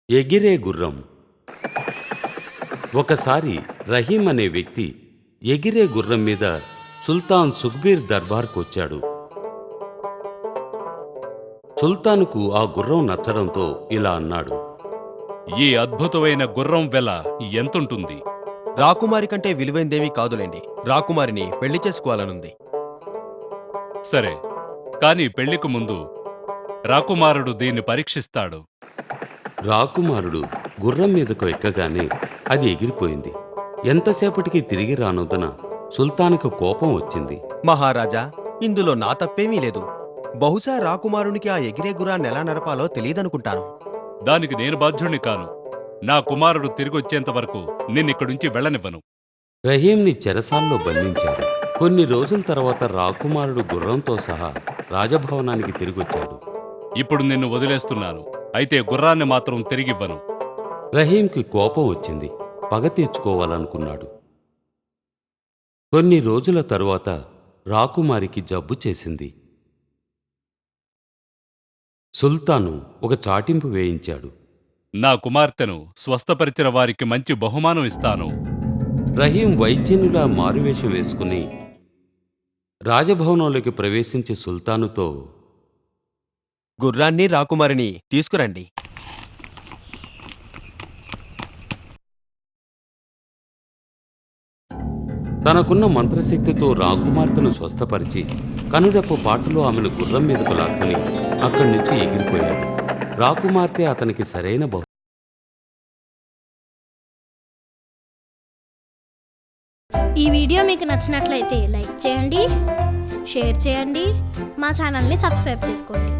ఎగిరే గుర్రం. ఒకసారి రహీం అనే వ్యక్తి ఎగిరే గుర్రం మీద సుల్తాన్ సుఖ్బీర్ దర్బార్కు వచ్చాడు. సుల్తానుకు ఆ గుర్రం నచ్చడంతో ఇలా అన్నాడు. ఈ అద్భుతమైన గుర్రం వెల ఎంతుంటుంది? రాకుమారి కంటే విలువైందేమీ కాదులేండి. రాకుమారిని పెళ్లి చేసుకోవాలనుంది. సరే, కాని పెళ్లికి ముందు రాకుమారుడు దీన్ని పరీక్షిస్తాడు. రాకుమారుడు గుర్రం మీదకు ఎక్కగానే అది ఎగిరిపోయింది. ఎంతసేపటికి తిరిగి రానందున సుల్తానుకు కోపం వచ్చింది. మహారాజా, ఇందులో నా తప్పేమీ లేదు. బహుశా రాకుమారునికి ఆ ఎగిరే గుర్రాన్ని ఎలా నడపాలో తెలియదనుకుంటాను. దానికి నేను బాధ్యుణ్ణి కాను. నా కుమారుడు తిరిగొచ్చేంత వరకు నిన్నిక్కడుంచి వెళ్ళనివ్వను. రహీంని చెరసాల్లో బంధించారు. కొన్ని రోజుల తర్వాత రాకుమారుడు గుర్రంతో సహా రాజభవనానికి తిరిగొచ్చాడు. ఇప్పుడు నిన్ను వదిలేస్తున్నాను, అయితే గుర్రాన్ని మాత్రం తిరిగివ్వను. రహీంకి కోపం వచ్చింది. పగ తీర్చుకోవాలనుకున్నాడు. కొన్ని రోజుల తరువాత రాకుమారికి జబ్బు చేసింది. సుల్తాను ఒక చాటింపు వేయించాడు. నా కుమార్తెను స్వస్థపరిచిన వారికి మంచి బహుమానం ఇస్తాను. రహీం వైద్యునిలా మారువేషం వేసుకుని రాజభవనంలోకి ప్రవేశించి సుల్తానుతో, గుర్రాన్ని రాకుమారిని తీసుకురండి. తనకున్న మంత్రశక్తితో రాకుమార్తెను స్వస్థపరిచి కనురెప్ప పాటులో ఆమెను గుర్రం మీదకు లాక్కుని అక్కడి నుంచి ఎగిరిపోయాడు. రాకుమార్తె అతనికి సరైన ఈ వీడియో మీకు నచ్చినట్లయితే లైక్ చేయండి, షేర్ చేయండి, మా ఛానల్ని సబ్స్క్రైబ్ చేసుకోండి.